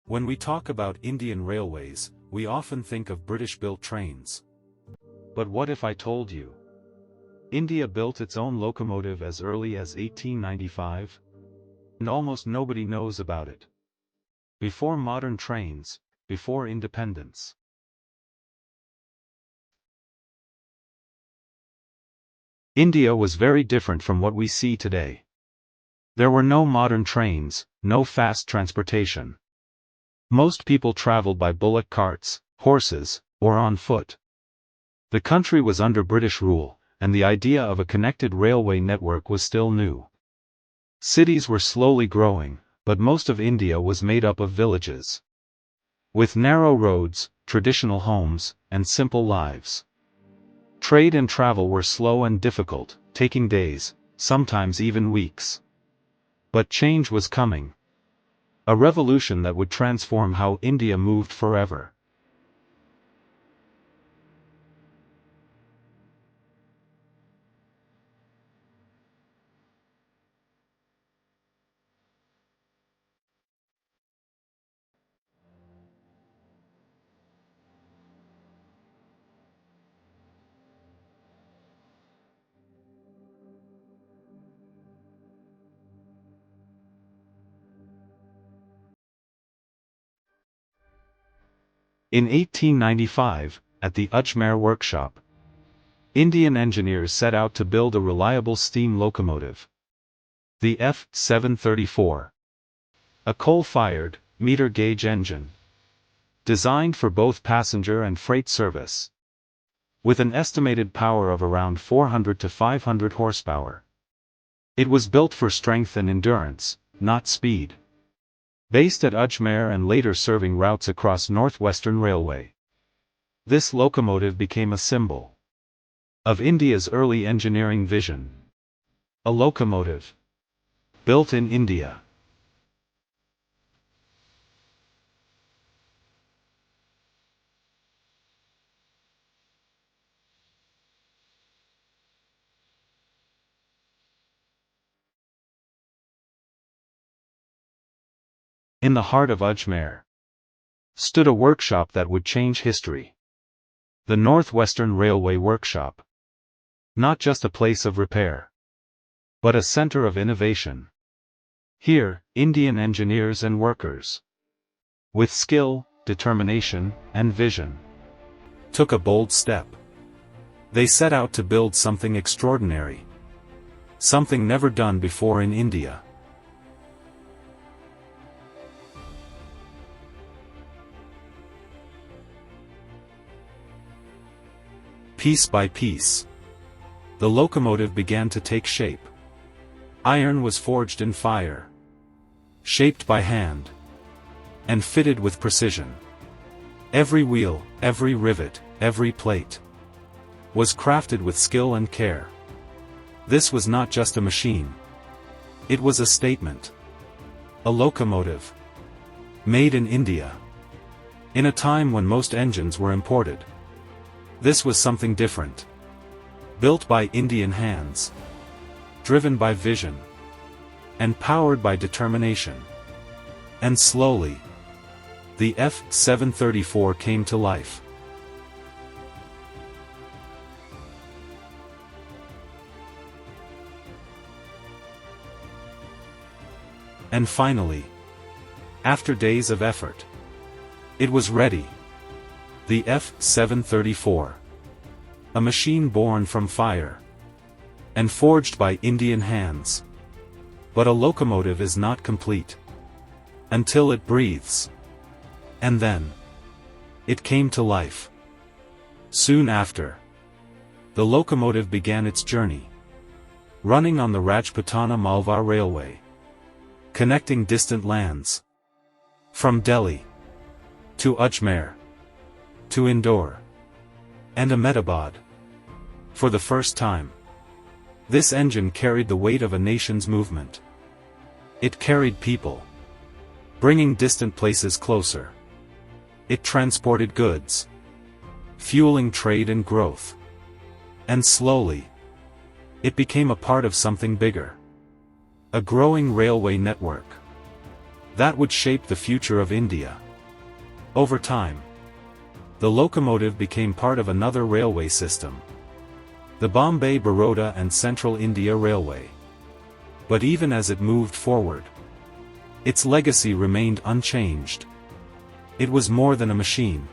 When we talk about Indian railways, we often think of British-built trains. But what if I told you? India built its own locomotive as early as 1895? And almost nobody knows about it. Before modern trains, before independence. India was very different from what we see today. There were no modern trains, no fast transportation. Most people traveled by bullock carts, horses, or on foot. The country was under British rule, and the idea of a connected railway network was still new. Cities were slowly growing, but most of India was made up of villages. With narrow roads, traditional homes, and simple lives. Trade and travel were slow and difficult, taking days, sometimes even weeks. But change was coming. A revolution that would transform how India moved forever. In 1895, at the Ajmer Workshop, Indian engineers set out to build a reliable steam locomotive. The F-734. A coal-fired, meter-gauge engine. Designed for both passenger and freight service. With an estimated power of around 400 to 500 horsepower. It was built for strength and endurance, not speed. Based at Ajmer and later serving routes across Northwestern Railway. This locomotive became a symbol of India's early engineering vision. A locomotive built in India. In the heart of Ajmer stood a workshop that would change history. The Northwestern Railway Workshop. Not just a place of repair, but a center of innovation. Here, Indian engineers and workers, with skill, determination, and vision, took a bold step. They set out to build something extraordinary. Something never done before in India. Piece by piece, the locomotive began to take shape. Iron was forged in fire, shaped by hand, and fitted with precision. Every wheel, every rivet, every plate was crafted with skill and care. This was not just a machine. It was a statement. A locomotive, made in India, in a time when most engines were imported. This was something different. Built by Indian hands. Driven by vision. And powered by determination. And slowly, the F-734 came to life. And finally, after days of effort, it was ready. The F-734. A machine born from fire. And forged by Indian hands. But a locomotive is not complete until it breathes. And then, it came to life. Soon after, the locomotive began its journey. Running on the Rajputana-Malwa Railway. Connecting distant lands. From Delhi to Ajmer, to Indore, and Ahmedabad. For the first time, this engine carried the weight of a nation's movement. It carried people, bringing distant places closer. It transported goods, fueling trade and growth. And slowly, it became a part of something bigger. A growing railway network. that would shape the future of India. Over time, the locomotive became part of another railway system, the Bombay, Baroda and Central India Railway. But even as it moved forward, its legacy remained unchanged. It was more than a machine.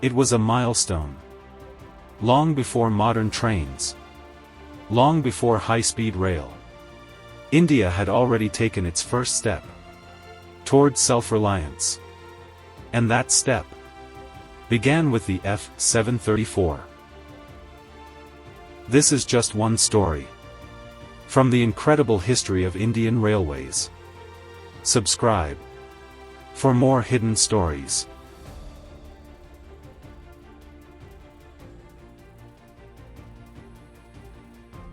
It was a milestone. Long before modern trains, long before high-speed rail, India had already taken its first step towards self-reliance. And that step began with the F-734. This is just one story from the incredible history of Indian railways. Subscribe for more hidden stories.